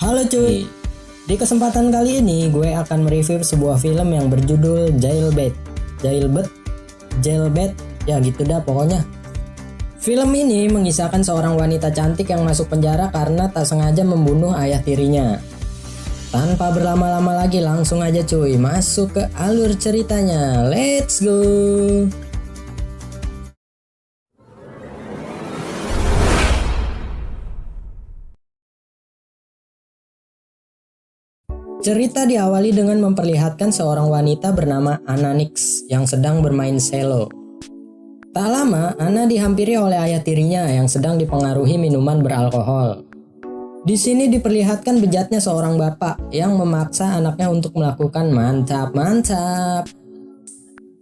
Halo cuy, di kesempatan kali ini gue akan mereview sebuah film yang berjudul Jailbait, ya gitu dah pokoknya. Film ini mengisahkan seorang wanita cantik yang masuk penjara karena tak sengaja membunuh ayah tirinya. Tanpa berlama-lama lagi langsung aja cuy masuk ke alur ceritanya, let's go. Cerita diawali dengan memperlihatkan seorang wanita bernama Anna Nix yang sedang bermain selo. Tak lama, Anna dihampiri oleh ayah tirinya yang sedang dipengaruhi minuman beralkohol. Di sini diperlihatkan bejatnya seorang bapak yang memaksa anaknya untuk melakukan mantap.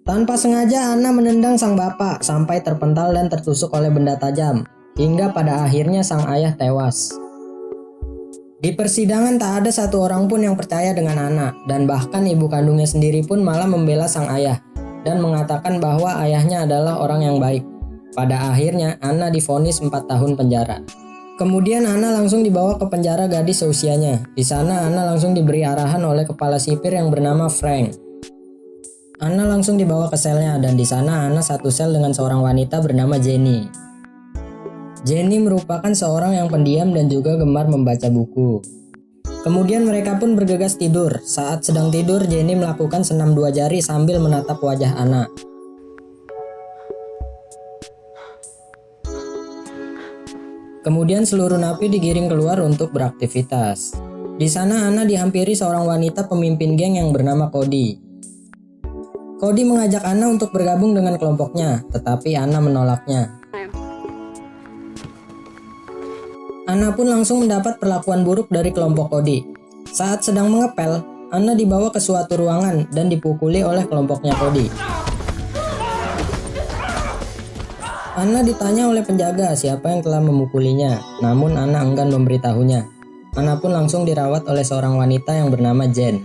Tanpa sengaja Anna menendang sang bapak sampai terpental dan tertusuk oleh benda tajam, hingga pada akhirnya sang ayah tewas. Di persidangan tak ada satu orang pun yang percaya dengan Anna, dan bahkan ibu kandungnya sendiri pun malah membela sang ayah dan mengatakan bahwa ayahnya adalah orang yang baik. Pada akhirnya Anna divonis 4 tahun penjara. Kemudian Anna langsung dibawa ke penjara gadis seusianya. Di sana Anna langsung diberi arahan oleh kepala sipir yang bernama Frank. Anna langsung dibawa ke selnya dan di sana Anna satu sel dengan seorang wanita bernama Jenny. Jenny merupakan seorang yang pendiam dan juga gemar membaca buku. Kemudian mereka pun bergegas tidur. Saat sedang tidur, Jenny melakukan senam 2 jari sambil menatap wajah Anna. Kemudian seluruh napi digiring keluar untuk beraktivitas. Di sana Anna dihampiri seorang wanita pemimpin geng yang bernama Cody. Cody mengajak Anna untuk bergabung dengan kelompoknya, tetapi Anna menolaknya. Anna pun langsung mendapat perlakuan buruk dari kelompok Cody. Saat sedang mengepel, Anna dibawa ke suatu ruangan dan dipukuli oleh kelompoknya Cody. Anna ditanya oleh penjaga siapa yang telah memukulinya, namun Anna enggan memberitahunya. Anna pun langsung dirawat oleh seorang wanita yang bernama Jen.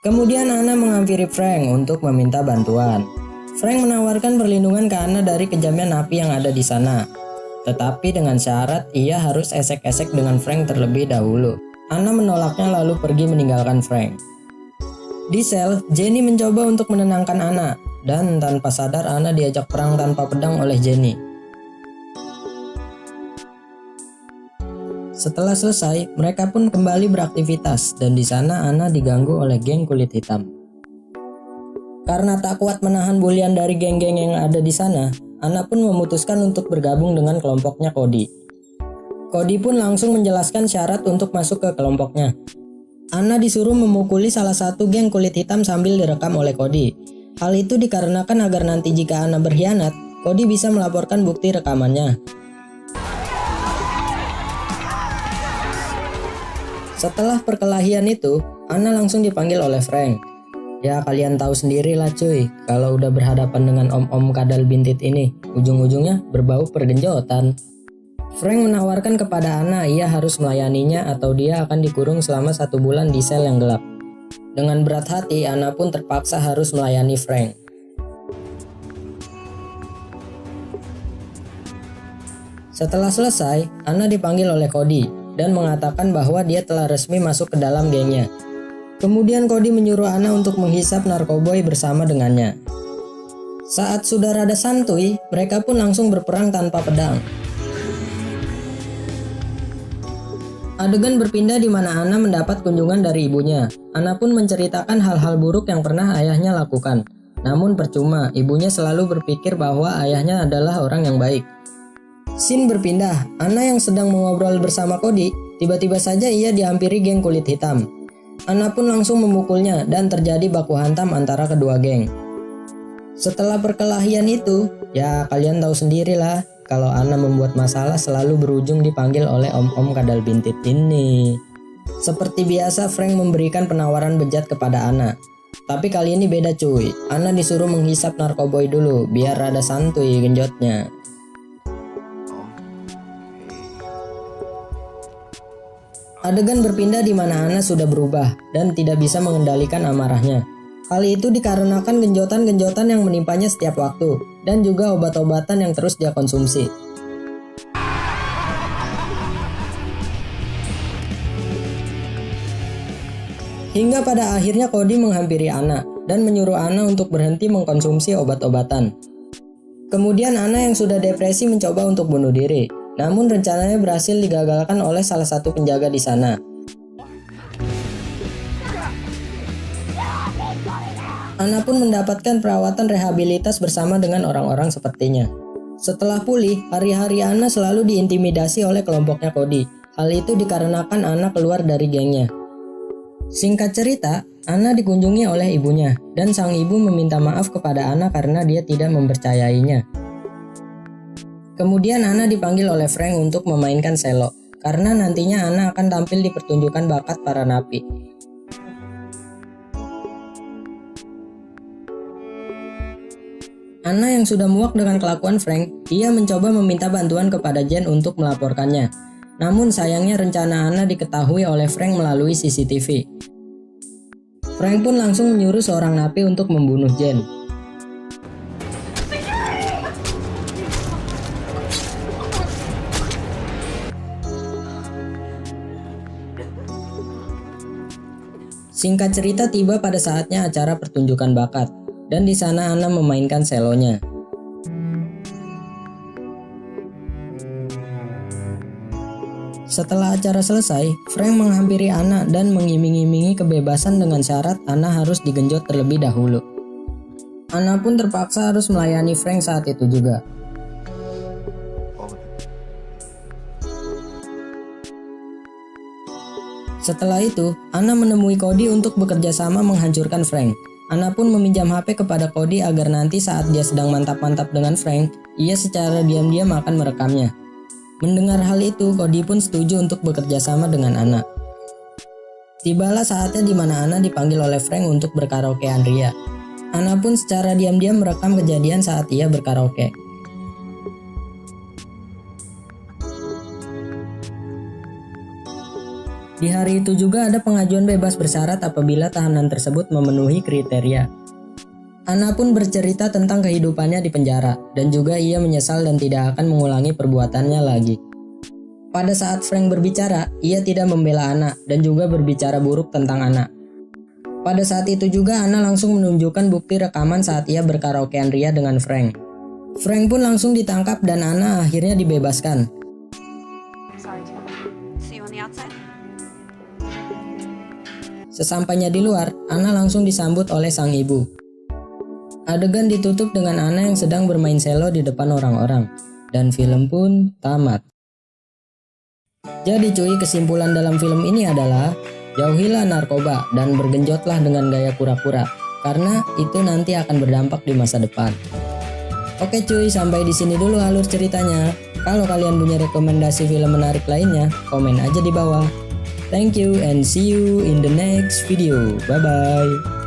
Kemudian Anna menghampiri Frank untuk meminta bantuan. Frank menawarkan perlindungan ke Anna dari kejamnya napi yang ada di sana. Tetapi dengan syarat ia harus esek-esek dengan Frank terlebih dahulu. Anna menolaknya lalu pergi meninggalkan Frank. Di sel, Jenny mencoba untuk menenangkan Anna dan tanpa sadar Anna diajak perang tanpa pedang oleh Jenny. Setelah selesai, mereka pun kembali beraktivitas dan di sana Anna diganggu oleh geng kulit hitam. Karena tak kuat menahan bulian dari geng-geng yang ada di sana, Anna pun memutuskan untuk bergabung dengan kelompoknya Cody. Cody pun langsung menjelaskan syarat untuk masuk ke kelompoknya. Anna disuruh memukuli salah satu geng kulit hitam sambil direkam oleh Cody. Hal itu dikarenakan agar nanti jika Anna berkhianat, Cody bisa melaporkan bukti rekamannya. Setelah perkelahian itu, Anna langsung dipanggil oleh Frank. Ya kalian tahu sendiri lah cuy, kalau udah berhadapan dengan om-om kadal bintit ini, ujung-ujungnya berbau pergenjotan. Frank menawarkan kepada Anna ia harus melayaninya atau dia akan dikurung selama 1 bulan di sel yang gelap. Dengan berat hati, Anna pun terpaksa harus melayani Frank. Setelah selesai, Anna dipanggil oleh Cody dan mengatakan bahwa dia telah resmi masuk ke dalam gengnya. Kemudian Cody menyuruh Anna untuk menghisap narkoboy bersama dengannya. Saat sudah rada santuy, mereka pun langsung berperang tanpa pedang. Adegan berpindah di mana Anna mendapat kunjungan dari ibunya. Anna pun menceritakan hal-hal buruk yang pernah ayahnya lakukan. Namun percuma, ibunya selalu berpikir bahwa ayahnya adalah orang yang baik. Scene berpindah, Anna yang sedang mengobrol bersama Cody, tiba-tiba saja ia dihampiri geng kulit hitam. Anna pun langsung memukulnya dan terjadi baku hantam antara kedua geng. Setelah perkelahian itu, ya kalian tahu sendirilah kalau Anna membuat masalah selalu berujung dipanggil oleh om-om kadal bintit ini. Seperti biasa Frank memberikan penawaran bejat kepada Anna. Tapi kali ini beda cuy, Anna disuruh menghisap narkoboy dulu biar rada santuy genjotnya. Adegan berpindah di mana Anna sudah berubah dan tidak bisa mengendalikan amarahnya. Hal itu dikarenakan genjotan-genjotan yang menimpanya setiap waktu dan juga obat-obatan yang terus dia konsumsi. Hingga pada akhirnya Cody menghampiri Anna dan menyuruh Anna untuk berhenti mengkonsumsi obat-obatan. Kemudian Anna yang sudah depresi mencoba untuk bunuh diri, namun rencananya berhasil digagalkan oleh salah satu penjaga di sana. Anna pun mendapatkan perawatan rehabilitas bersama dengan orang-orang sepertinya. Setelah pulih, hari-hari Anna selalu diintimidasi oleh kelompoknya Cody. Hal itu dikarenakan Anna keluar dari gengnya. Singkat cerita, Anna dikunjungi oleh ibunya, dan sang ibu meminta maaf kepada Anna karena dia tidak mempercayainya. Kemudian Anna dipanggil oleh Frank untuk memainkan cello, karena nantinya Anna akan tampil di pertunjukan bakat para napi. Anna yang sudah muak dengan kelakuan Frank, ia mencoba meminta bantuan kepada Jen untuk melaporkannya. Namun sayangnya rencana Anna diketahui oleh Frank melalui CCTV. Frank pun langsung menyuruh seorang napi untuk membunuh Jen. Singkat cerita, tiba pada saatnya acara pertunjukan bakat, dan di sana Anna memainkan selonya. Setelah acara selesai, Frank menghampiri Anna dan mengiming-imingi kebebasan dengan syarat Anna harus digenjot terlebih dahulu. Anna pun terpaksa harus melayani Frank saat itu juga. Setelah itu, Anna menemui Cody untuk bekerja sama menghancurkan Frank. Anna pun meminjam HP kepada Cody agar nanti saat dia sedang mantap-mantap dengan Frank, ia secara diam-diam akan merekamnya. Mendengar hal itu, Cody pun setuju untuk bekerja sama dengan Anna. Tibalah saatnya di mana Anna dipanggil oleh Frank untuk berkaraokean ria. Anna pun secara diam-diam merekam kejadian saat ia berkaraoke. Di hari itu juga ada pengajuan bebas bersyarat apabila tahanan tersebut memenuhi kriteria. Anna pun bercerita tentang kehidupannya di penjara, dan juga ia menyesal dan tidak akan mengulangi perbuatannya lagi. Pada saat Frank berbicara, ia tidak membela Anna dan juga berbicara buruk tentang Anna. Pada saat itu juga Anna langsung menunjukkan bukti rekaman saat ia berkaraokean ria dengan Frank. Frank pun langsung ditangkap dan Anna akhirnya dibebaskan. Sesampainya di luar, Anna langsung disambut oleh sang ibu. Adegan ditutup dengan Anna yang sedang bermain selo di depan orang-orang, dan film pun tamat. Jadi cuy, kesimpulan dalam film ini adalah jauhilah narkoba dan bergenjotlah dengan gaya pura-pura, karena itu nanti akan berdampak di masa depan. Oke cuy, sampai di sini dulu alur ceritanya. Kalau kalian punya rekomendasi film menarik lainnya, komen aja di bawah. Thank you and see you in the next video. Bye bye.